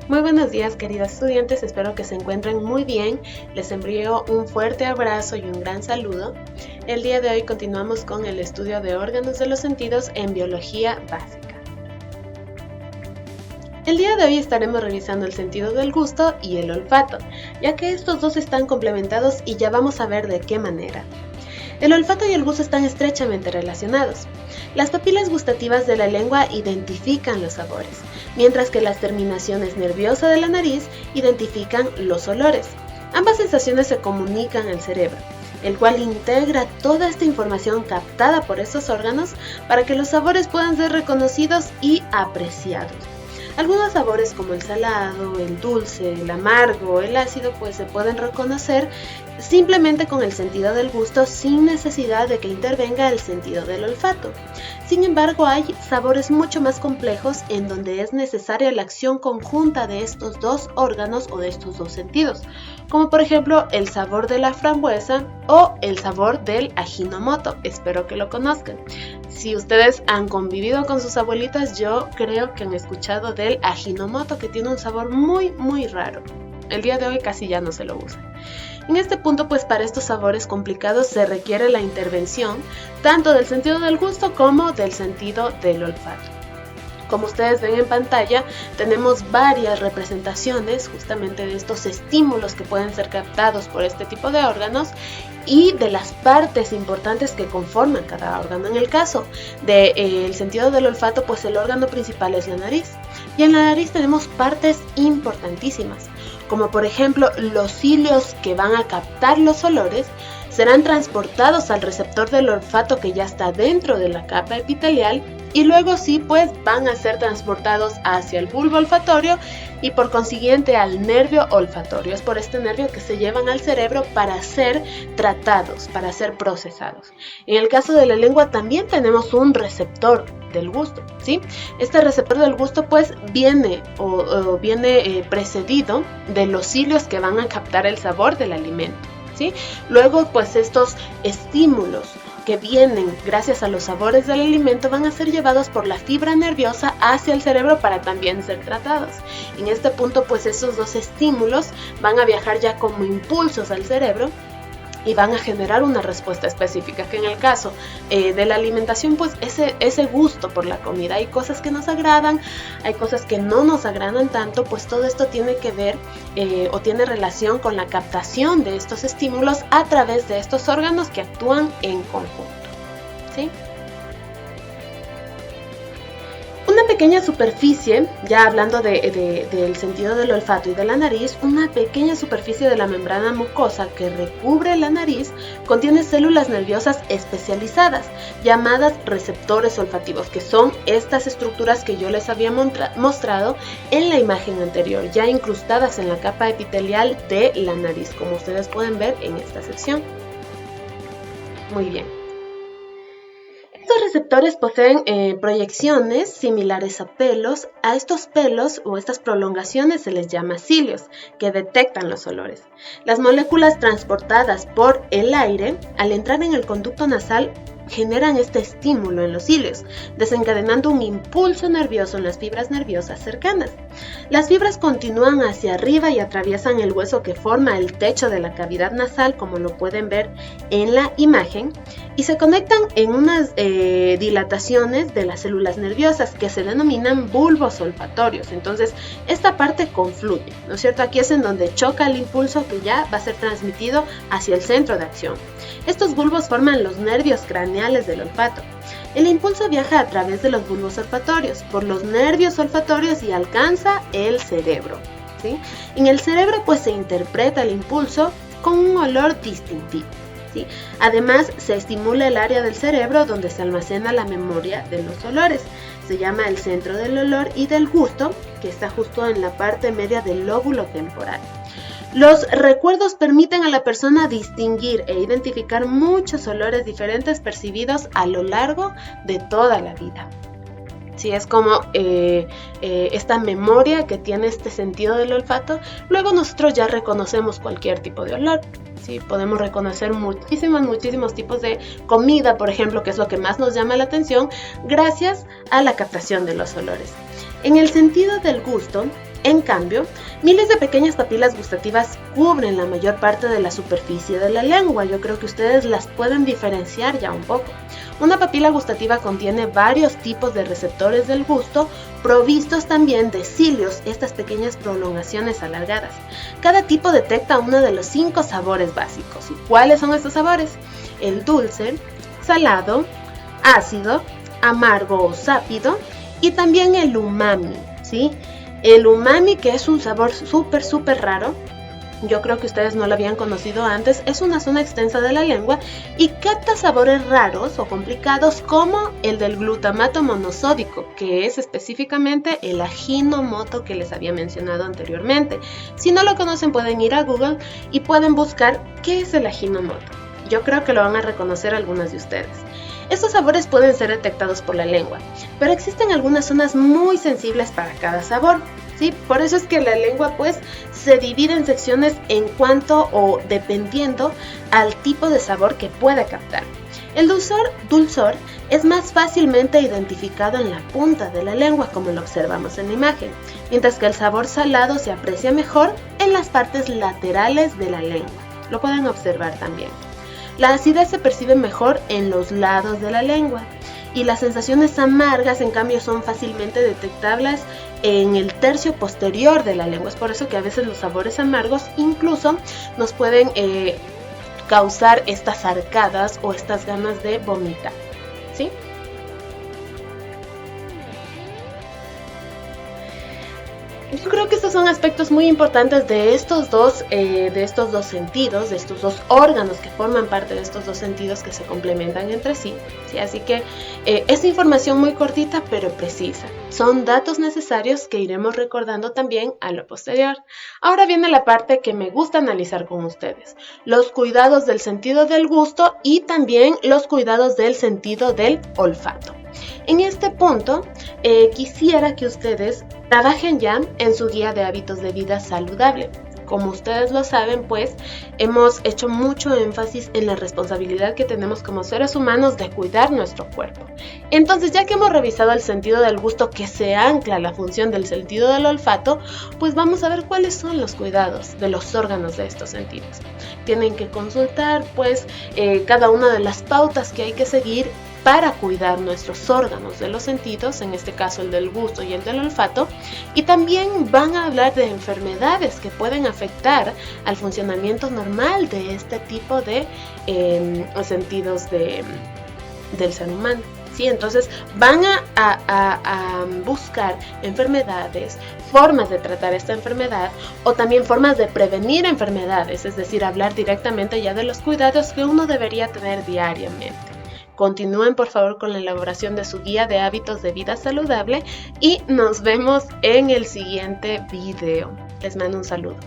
Muy buenos días, queridos estudiantes, espero que se encuentren muy bien. Les envío un fuerte abrazo y un gran saludo. El día de hoy continuamos con el estudio de órganos de los sentidos en biología básica. El día de hoy estaremos revisando el sentido del gusto y el olfato, ya que estos dos están complementados y ya vamos a ver de qué manera. El olfato y el gusto están estrechamente relacionados. Las papilas gustativas de la lengua identifican los sabores, mientras que las terminaciones nerviosas de la nariz identifican los olores. Ambas sensaciones se comunican al cerebro, el cual integra toda esta información captada por estos órganos para que los sabores puedan ser reconocidos y apreciados. Algunos sabores como el salado, el dulce, el amargo, el ácido, pues se pueden reconocer simplemente con el sentido del gusto sin necesidad de que intervenga el sentido del olfato. Sin embargo, hay sabores mucho más complejos en donde es necesaria la acción conjunta de estos dos órganos o de estos dos sentidos, como por ejemplo el sabor de la frambuesa o el sabor del Ajinomoto. Espero que lo conozcan. Si ustedes han convivido con sus abuelitas, yo creo que han escuchado del Ajinomoto, que tiene un sabor muy raro. El día de hoy casi ya no se lo usa. En este punto, pues para estos sabores complicados se requiere la intervención tanto del sentido del gusto como del sentido del olfato. Como ustedes ven en pantalla, tenemos varias representaciones justamente de estos estímulos que pueden ser captados por este tipo de órganos y de las partes importantes que conforman cada órgano. En el caso del sentido del olfato, pues el órgano principal es la nariz. Y en la nariz tenemos partes importantísimas, como por ejemplo los cilios que van a captar los olores serán transportados al receptor del olfato que ya está dentro de la capa epitelial y luego pues van a ser transportados hacia el bulbo olfatorio y por consiguiente al nervio olfatorio. Es por este nervio que se llevan al cerebro para ser tratados, para ser procesados. En el caso de la lengua también tenemos un receptor del gusto, ¿sí? Este receptor del gusto pues viene precedido de los cilios que van a captar el sabor del alimento, ¿sí? Luego pues estos estímulos que vienen gracias a los sabores del alimento van a ser llevados por la fibra nerviosa hacia el cerebro para también ser tratados. En este punto pues esos dos estímulos van a viajar ya como impulsos al cerebro y van a generar una respuesta específica, que en el caso de la alimentación, pues ese gusto por la comida. Hay cosas que nos agradan, hay cosas que no nos agradan tanto, pues todo esto tiene que ver o tiene relación con la captación de estos estímulos a través de estos órganos que actúan en conjunto, ¿sí? Una pequeña superficie, ya hablando del sentido del olfato y de la nariz, una pequeña superficie de la membrana mucosa que recubre la nariz contiene células nerviosas especializadas, llamadas receptores olfativos, que son estas estructuras que yo les había mostrado en la imagen anterior, ya incrustadas en la capa epitelial de la nariz, como ustedes pueden ver en esta sección. Muy bien. Estos receptores poseen proyecciones similares a pelos. A estos pelos o estas prolongaciones se les llama cilios, que detectan los olores. Las moléculas transportadas por el aire, al entrar en el conducto nasal, generan este estímulo en los cilios, desencadenando un impulso nervioso en las fibras nerviosas cercanas. Las fibras continúan hacia arriba y atraviesan el hueso que forma el techo de la cavidad nasal, como lo pueden ver en la imagen, y se conectan en unas dilataciones de las células nerviosas que se denominan bulbos olfatorios. Entonces, esta parte confluye, ¿no es cierto? Aquí es en donde choca el impulso que ya va a ser transmitido hacia el centro de acción. Estos bulbos forman los nervios craneales del olfato. El impulso viaja a través de los bulbos olfatorios, por los nervios olfatorios y alcanza el cerebro, ¿sí? En el cerebro pues se interpreta el impulso con un olor distintivo, ¿sí? Además se estimula el área del cerebro donde se almacena la memoria de los olores. Se llama el centro del olor y del gusto, que está justo en la parte media del lóbulo temporal. Los recuerdos permiten a la persona distinguir e identificar muchos olores diferentes percibidos a lo largo de toda la vida. Sí, es como esta memoria que tiene este sentido del olfato. Luego nosotros ya reconocemos cualquier tipo de olor. Sí, podemos reconocer muchísimos tipos de comida, por ejemplo, que es lo que más nos llama la atención, gracias a la captación de los olores. En el sentido del gusto, En cambio, miles de pequeñas papilas gustativas cubren la mayor parte de la superficie de la lengua. Yo creo que ustedes las pueden diferenciar ya un poco. Una papila gustativa contiene varios tipos de receptores del gusto, provistos también de cilios, estas pequeñas prolongaciones alargadas. Cada tipo detecta uno de los 5 sabores básicos. ¿Y cuáles son estos sabores? El dulce, salado, ácido, amargo o sápido y también el umami, ¿sí? El umami, que es un sabor súper raro, yo creo que ustedes no lo habían conocido antes, es una zona extensa de la lengua y capta sabores raros o complicados como el del glutamato monosódico, que es específicamente el Ajinomoto que les había mencionado anteriormente. Si no lo conocen, pueden ir a Google y pueden buscar qué es el Ajinomoto. Yo creo que lo van a reconocer algunos de ustedes. Estos sabores pueden ser detectados por la lengua, pero existen algunas zonas muy sensibles para cada sabor, ¿sí? Por eso es que la lengua pues se divide en secciones en cuanto o dependiendo al tipo de sabor que puede captar. El dulzor es más fácilmente identificado en la punta de la lengua, como lo observamos en la imagen, mientras que el sabor salado se aprecia mejor en las partes laterales de la lengua. Lo pueden observar también. La acidez se percibe mejor en los lados de la lengua y las sensaciones amargas en cambio son fácilmente detectables en el tercio posterior de la lengua. Es por eso que a veces los sabores amargos incluso nos pueden causar estas arcadas o estas ganas de vomitar, ¿sí? Yo creo que estos son aspectos muy importantes de estos dos sentidos, de estos dos órganos que forman parte de estos dos sentidos que se complementan entre sí, ¿sí? Así que es información muy cortita pero precisa. Son datos necesarios que iremos recordando también a lo posterior. Ahora viene la parte que me gusta analizar con ustedes: los cuidados del sentido del gusto y también los cuidados del sentido del olfato. En este punto, quisiera que ustedes trabajen ya en su guía de hábitos de vida saludable. Como ustedes lo saben, pues hemos hecho mucho énfasis en la responsabilidad que tenemos como seres humanos de cuidar nuestro cuerpo. Entonces, ya que hemos revisado el sentido del gusto que se ancla a la función del sentido del olfato, pues vamos a ver cuáles son los cuidados de los órganos de estos sentidos. Tienen que consultar pues cada una de las pautas que hay que seguir para cuidar nuestros órganos de los sentidos, en este caso el del gusto y el del olfato, y también van a hablar de enfermedades que pueden afectar al funcionamiento normal de este tipo de sentidos del ser humano. ¿Sí? Entonces van a buscar enfermedades, formas de tratar esta enfermedad o también formas de prevenir enfermedades, es decir, hablar directamente ya de los cuidados que uno debería tener diariamente. Continúen por favor con la elaboración de su guía de hábitos de vida saludable y nos vemos en el siguiente video. Les mando un saludo.